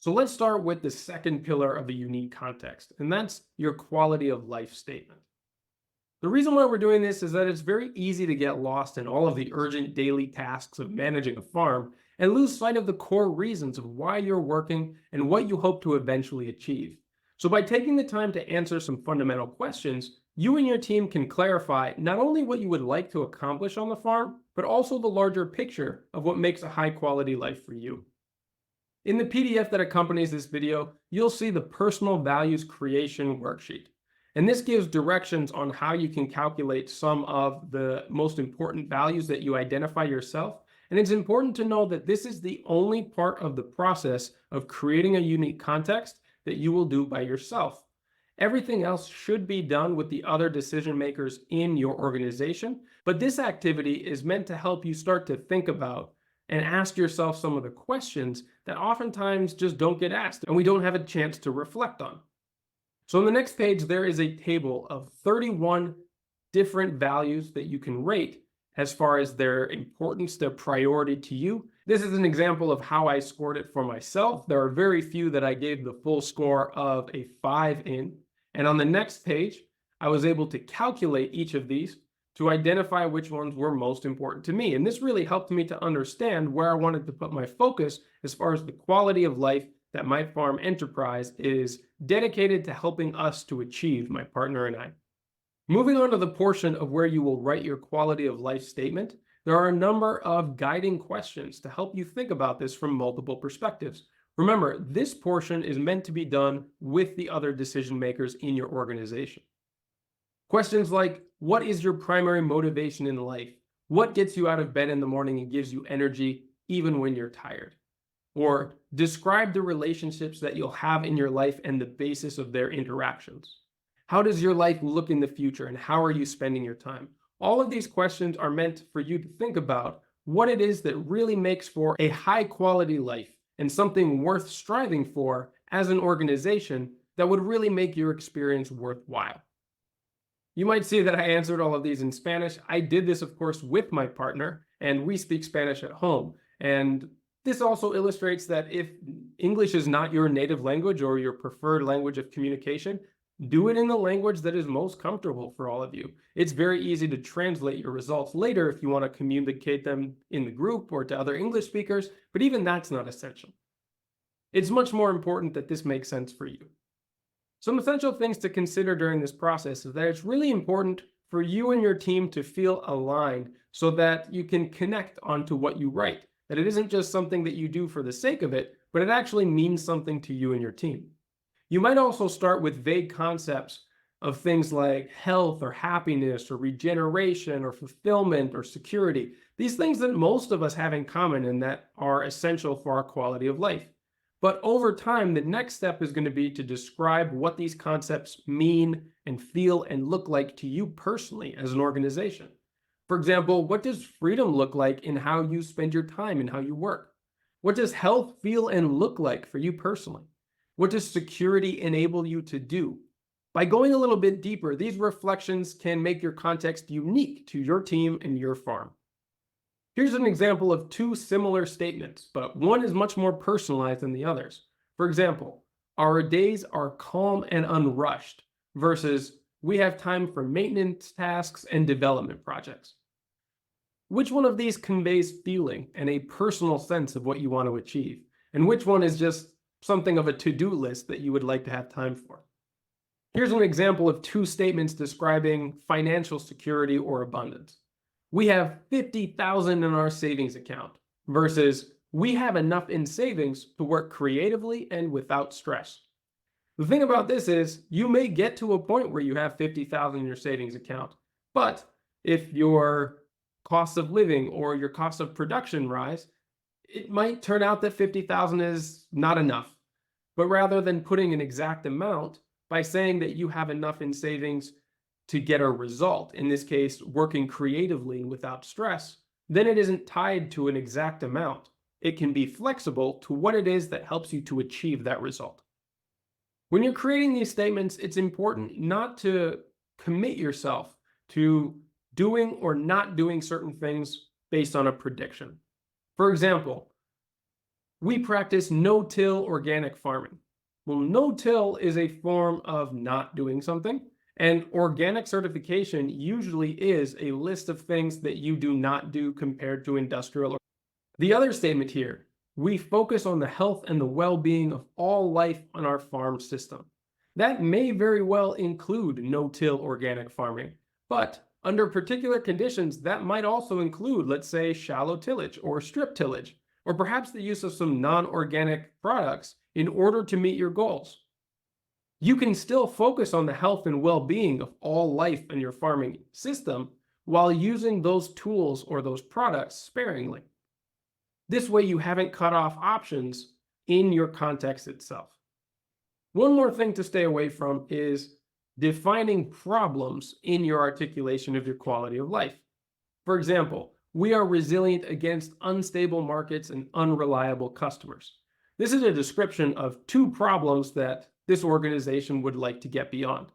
So let's start with the second pillar of the unique context, and that's your quality of life statement. The reason why we're doing this is that it's very easy to get lost in all of the urgent daily tasks of managing a farm and lose sight of the core reasons of why you're working and what you hope to eventually achieve. So, by taking the time to answer some fundamental questions, you and your team can clarify not only what you would like to accomplish on the farm, but also the larger picture of what makes a high quality life for you. In the PDF that accompanies this video, you'll see the personal values creation worksheet. And this gives directions on how you can calculate some of the most important values that you identify yourself. And it's important to know that this is the only part of the process of creating a unique context that you will do by yourself. Everything else should be done with the other decision makers in your organization, but this activity is meant to help you start to think about and ask yourself some of the questions that oftentimes just don't get asked and we don't have a chance to reflect on. So on the next page, there is a table of 31 different values that you can rate as far as their importance, their priority to you. This is an example of how I scored it for myself. There are very few that I gave the full score of a 5 in. And on the next page, I was able to calculate each of these to identify which ones were most important to me. And this really helped me to understand where I wanted to put my focus as far as the quality of life that my farm enterprise is dedicated to helping us to achieve, my partner and I. Moving on to the portion of where you will write your quality of life statement, there are a number of guiding questions to help you think about this from multiple perspectives. Remember, this portion is meant to be done with the other decision makers in your organization. Questions like, what is your primary motivation in life? What gets you out of bed in the morning and gives you energy even when you're tired? Or describe the relationships that you'll have in your life and the basis of their interactions. How does your life look in the future and how are you spending your time? All of these questions are meant for you to think about what it is that really makes for a high quality life and something worth striving for as an organization that would really make your experience worthwhile. You might see that I answered all of these in Spanish. I did this, of course, with my partner, and we speak Spanish at home. And this also illustrates that if English is not your native language or your preferred language of communication, do it in the language that is most comfortable for all of you. It's very easy to translate your results later if you want to communicate them in the group or to other English speakers, but even that's not essential. It's much more important that this makes sense for you. Some essential things to consider during this process is that it's really important for you and your team to feel aligned so that you can connect onto what you write. That it isn't just something that you do for the sake of it, but it actually means something to you and your team. You might also start with vague concepts of things like health or happiness or regeneration or fulfillment or security. These things that most of us have in common and that are essential for our quality of life. But over time, the next step is going to be to describe what these concepts mean and feel and look like to you personally as an organization. For example, what does freedom look like in how you spend your time and how you work? What does health feel and look like for you personally? What does security enable you to do? By going a little bit deeper, these reflections can make your context unique to your team and your farm. Here's an example of two similar statements, but one is much more personalized than the others. For example, our days are calm and unrushed versus we have time for maintenance tasks and development projects. Which one of these conveys feeling and a personal sense of what you want to achieve? And which one is just something of a to-do list that you would like to have time for? Here's an example of two statements describing financial security or abundance. We have 50,000 in our savings account versus we have enough in savings to work creatively and without stress. The thing about this is you may get to a point where you have 50,000 in your savings account, but if your cost of living or your cost of production rise, it might turn out that 50,000 is not enough. But rather than putting an exact amount, by saying that you have enough in savings to get a result, in this case, working creatively without stress, then it isn't tied to an exact amount. It can be flexible to what it is that helps you to achieve that result. When you're creating these statements, it's important not to commit yourself to doing or not doing certain things based on a prediction. For example, We practice no-till organic farming. Well, no-till is a form of not doing something, and organic certification usually is a list of things that you do not do compared to industrial. The other statement here, we focus on the health and the well-being of all life on our farm system. That may very well include no-till organic farming, but under particular conditions, that might also include, let's say, shallow tillage or strip tillage, or perhaps the use of some non-organic products in order to meet your goals. You can still focus on the health and well-being of all life in your farming system while using those tools or those products sparingly. This way, you haven't cut off options in your context itself. One more thing to stay away from is defining problems in your articulation of your quality of life. For example, we are resilient against unstable markets and unreliable customers. This is a description of two problems that this organization would like to get beyond.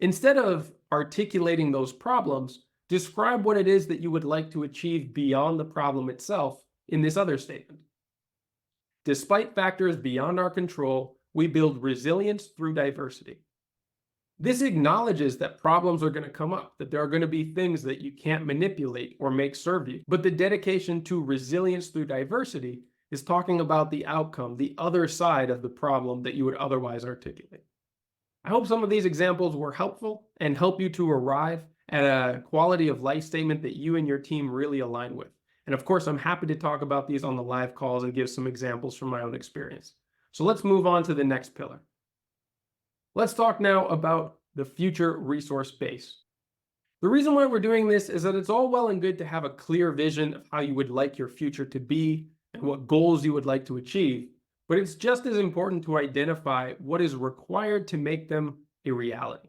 Instead of articulating those problems, describe what it is that you would like to achieve beyond the problem itself in this other statement. Despite factors beyond our control, we build resilience through diversity. This acknowledges that problems are going to come up, that there are going to be things that you can't manipulate or make serve you. But the dedication to resilience through diversity is talking about the outcome, the other side of the problem that you would otherwise articulate. I hope some of these examples were helpful and help you to arrive at a quality of life statement that you and your team really align with. And of course, I'm happy to talk about these on the live calls and give some examples from my own experience. So let's move on to the next pillar. Let's talk now about the future resource base. The reason why we're doing this is that it's all well and good to have a clear vision of how you would like your future to be and what goals you would like to achieve, but it's just as important to identify what is required to make them a reality.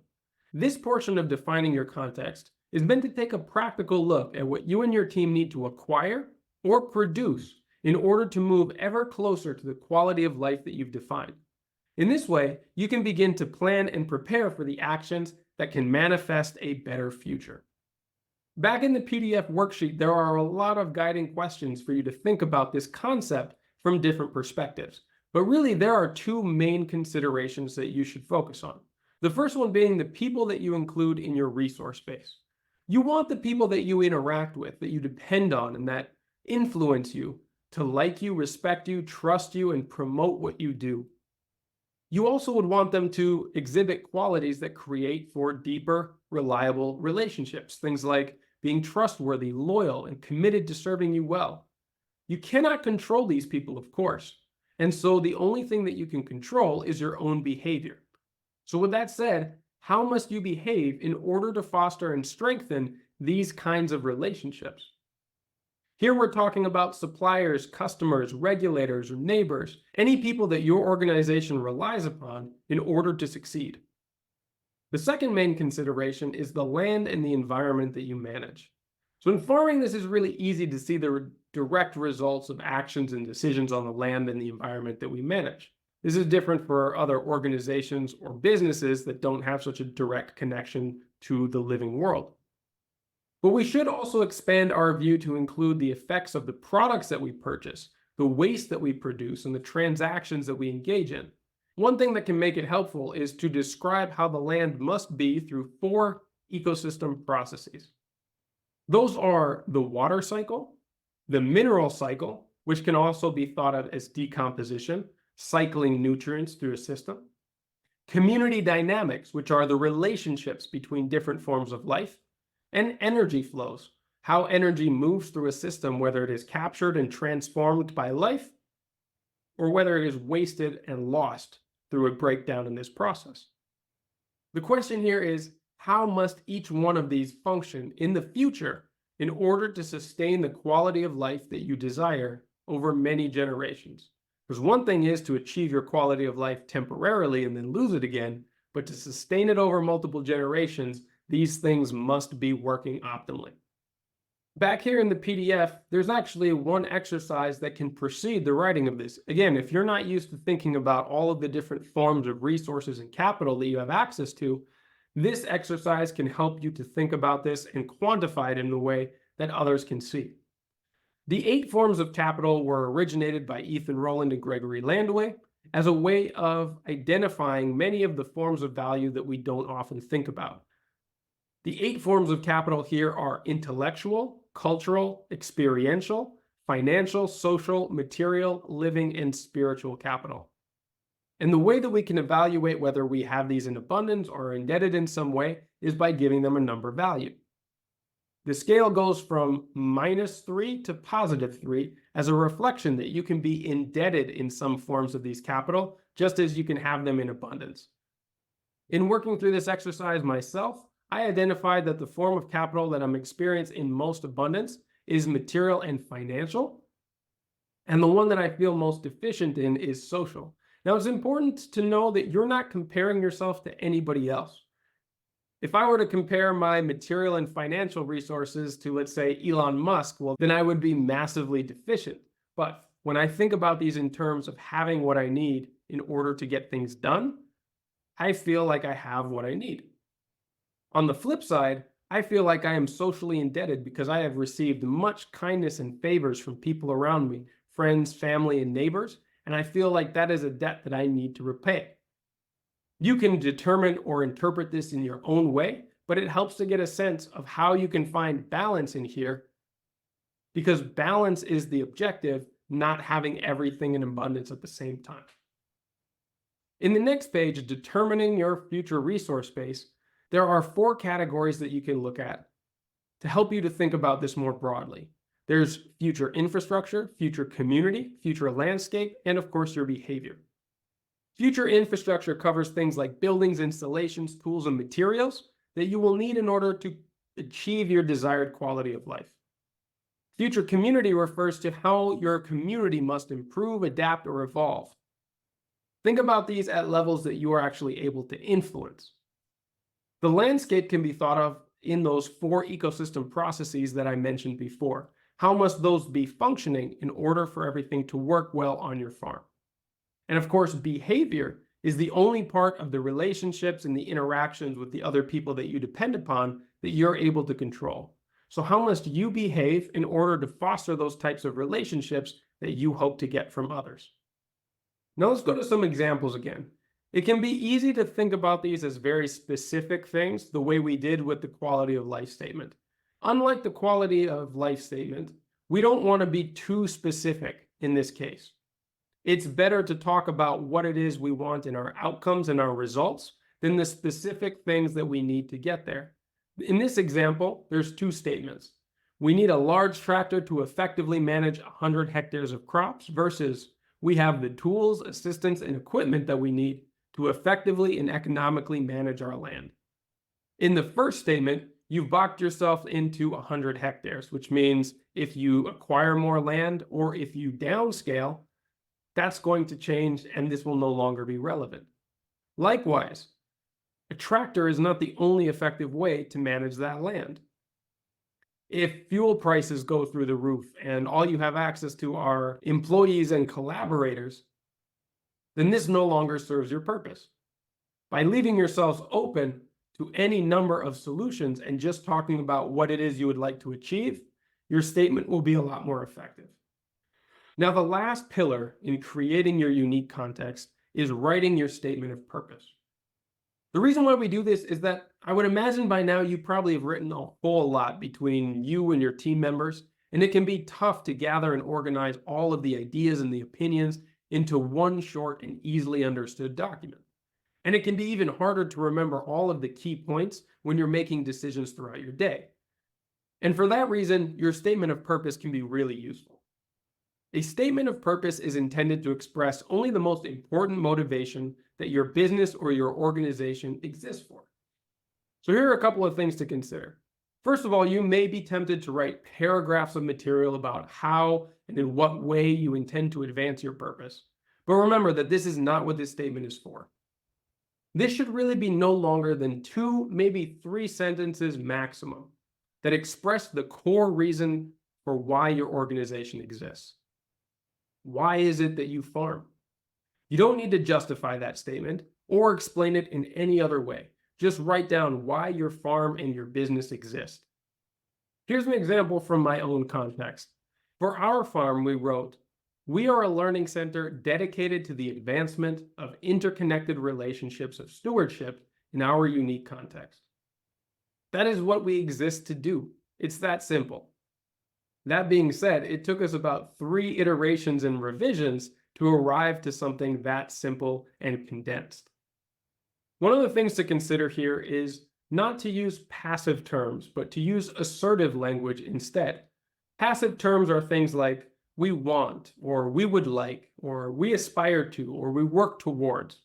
This portion of defining your context is meant to take a practical look at what you and your team need to acquire or produce in order to move ever closer to the quality of life that you've defined. In this way, you can begin to plan and prepare for the actions that can manifest a better future. Back in the PDF worksheet, there are a lot of guiding questions for you to think about this concept from different perspectives. But really, there are two main considerations that you should focus on. The first one being the people that you include in your resource base. You want the people that you interact with, that you depend on, and that influence you to like you, respect you, trust you, and promote what you do. You also would want them to exhibit qualities that create for deeper, reliable relationships. Things like being trustworthy, loyal, and committed to serving you well. You cannot control these people, of course. And so the only thing that you can control is your own behavior. So with that said, how must you behave in order to foster and strengthen these kinds of relationships? Here we're talking about suppliers, customers, regulators, or neighbors, any people that your organization relies upon in order to succeed. The second main consideration is the land and the environment that you manage. So in farming, this is really easy to see the direct results of actions and decisions on the land and the environment that we manage. This is different for other organizations or businesses that don't have such a direct connection to the living world. But we should also expand our view to include the effects of the products that we purchase, the waste that we produce, and the transactions that we engage in. One thing that can make it helpful is to describe how the land must be through 4 ecosystem processes. Those are the water cycle, the mineral cycle, which can also be thought of as decomposition, cycling nutrients through a system, community dynamics, which are the relationships between different forms of life, and energy flows, how energy moves through a system, whether it is captured and transformed by life, or whether it is wasted and lost through a breakdown in this process. The question here is, how must each one of these function in the future in order to sustain the quality of life that you desire over many generations? Because one thing is to achieve your quality of life temporarily and then lose it again, but to sustain it over multiple generations, these things must be working optimally. Back here in the PDF, there's actually one exercise that can precede the writing of this. Again, if you're not used to thinking about all of the different forms of resources and capital that you have access to, this exercise can help you to think about this and quantify it in a way that others can see. The 8 forms of capital were originated by Ethan Rowland and Gregory Landway as a way of identifying many of the forms of value that we don't often think about. The 8 forms of capital here are intellectual, cultural, experiential, financial, social, material, living, and spiritual capital. And the way that we can evaluate whether we have these in abundance or are indebted in some way is by giving them a number value. The scale goes from -3 to +3 as a reflection that you can be indebted in some forms of these capital, just as you can have them in abundance. In working through this exercise myself, I identified that the form of capital that I'm experiencing in most abundance is material and financial, and the one that I feel most deficient in is social. Now, it's important to know that you're not comparing yourself to anybody else. If I were to compare my material and financial resources to, let's say, Elon Musk, well, then I would be massively deficient. But when I think about these in terms of having what I need in order to get things done, I feel like I have what I need. On the flip side, I feel like I am socially indebted because I have received much kindness and favors from people around me, friends, family, and neighbors, and I feel like that is a debt that I need to repay. You can determine or interpret this in your own way, but it helps to get a sense of how you can find balance in here, because balance is the objective, not having everything in abundance at the same time. In the next page, determining your future resource base, there are 4 categories that you can look at to help you to think about this more broadly. There's future infrastructure, future community, future landscape, and of course, your behavior. Future infrastructure covers things like buildings, installations, tools, and materials that you will need in order to achieve your desired quality of life. Future community refers to how your community must improve, adapt, or evolve. Think about these at levels that you are actually able to influence. The landscape can be thought of in those 4 ecosystem processes that I mentioned before. How must those be functioning in order for everything to work well on your farm? And of course, behavior is the only part of the relationships and the interactions with the other people that you depend upon that you're able to control. So how must you behave in order to foster those types of relationships that you hope to get from others? Now let's go to some examples again. It can be easy to think about these as very specific things, the way we did with the quality of life statement. Unlike the quality of life statement, we don't want to be too specific in this case. It's better to talk about what it is we want in our outcomes and our results than the specific things that we need to get there. In this example, there's 2 statements. We need a large tractor to effectively manage 100 hectares of crops versus we have the tools, assistance, and equipment that we need to effectively and economically manage our land. In the first statement, you've boxed yourself into 100 hectares, which means if you acquire more land or if you downscale, that's going to change and this will no longer be relevant. Likewise, a tractor is not the only effective way to manage that land. If fuel prices go through the roof and all you have access to are employees and collaborators, then this no longer serves your purpose. By leaving yourselves open to any number of solutions and just talking about what it is you would like to achieve, your statement will be a lot more effective. Now, the last pillar in creating your unique context is writing your statement of purpose. The reason why we do this is that I would imagine by now you probably have written a whole lot between you and your team members, and it can be tough to gather and organize all of the ideas and the opinions into one short and easily understood document. And it can be even harder to remember all of the key points when you're making decisions throughout your day. And for that reason, your statement of purpose can be really useful. A statement of purpose is intended to express only the most important motivation that your business or your organization exists for. So here are a couple of things to consider. First of all, you may be tempted to write paragraphs of material about how and in what way you intend to advance your purpose. But remember that this is not what this statement is for. This should really be no longer than 2, maybe 3 sentences maximum that express the core reason for why your organization exists. Why is it that you farm? You don't need to justify that statement or explain it in any other way. Just write down why your farm and your business exist. Here's an example from my own context. For our farm, we wrote, "We are a learning center dedicated to the advancement of interconnected relationships of stewardship in our unique context." That is what we exist to do. It's that simple. That being said, it took us about 3 iterations and revisions to arrive to something that simple and condensed. One of the things to consider here is not to use passive terms, but to use assertive language instead. Passive terms are things like "we want," or "we would like," or "we aspire to," or "we work towards."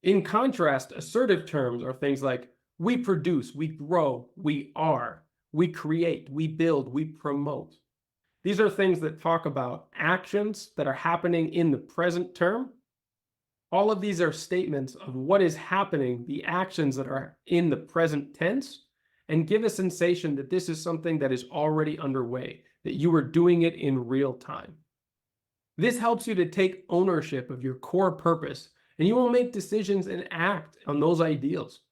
In contrast, assertive terms are things like "we produce," "we grow," "we are," "we create," "we build," "we promote." These are things that talk about actions that are happening in the present term. All of these are statements of what is happening, the actions that are in the present tense, and give a sensation that this is something that is already underway, that you are doing it in real time. This helps you to take ownership of your core purpose, and you will make decisions and act on those ideals.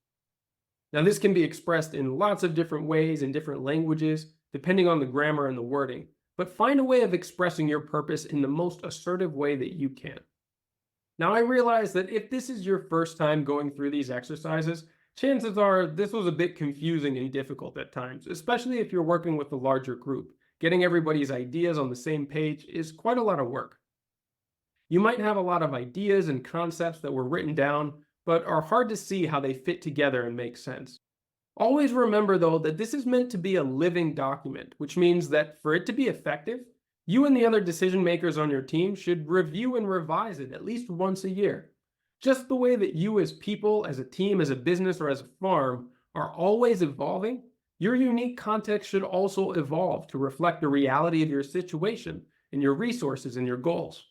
Now, this can be expressed in lots of different ways in different languages, depending on the grammar and the wording, but find a way of expressing your purpose in the most assertive way that you can. Now, I realize that if this is your first time going through these exercises, chances are this was a bit confusing and difficult at times, especially if you're working with a larger group. Getting everybody's ideas on the same page is quite a lot of work. You might have a lot of ideas and concepts that were written down, but are hard to see how they fit together and make sense. Always remember, though, that this is meant to be a living document, which means that for it to be effective, you and the other decision makers on your team should review and revise it at least once a year. Just the way that you, as people, as a team, as a business, or as a farm, are always evolving, your unique context should also evolve to reflect the reality of your situation and your resources and your goals.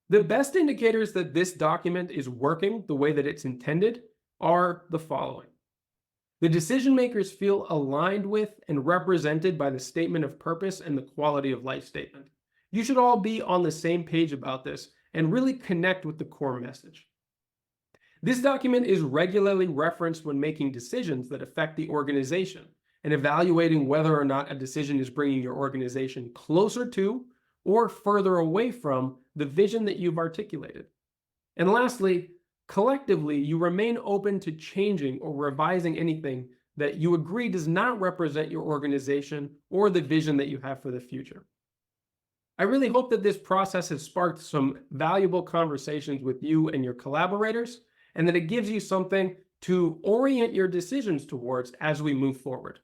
The best indicators that this document is working the way that it's intended are the following. The decision makers feel aligned with and represented by the statement of purpose and the quality of life statement. You should all be on the same page about this and really connect with the core message. This document is regularly referenced when making decisions that affect the organization and evaluating whether or not a decision is bringing your organization closer to or further away from the vision that you've articulated. And lastly, collectively, you remain open to changing or revising anything that you agree does not represent your organization or the vision that you have for the future. I really hope that this process has sparked some valuable conversations with you and your collaborators, and that it gives you something to orient your decisions towards as we move forward.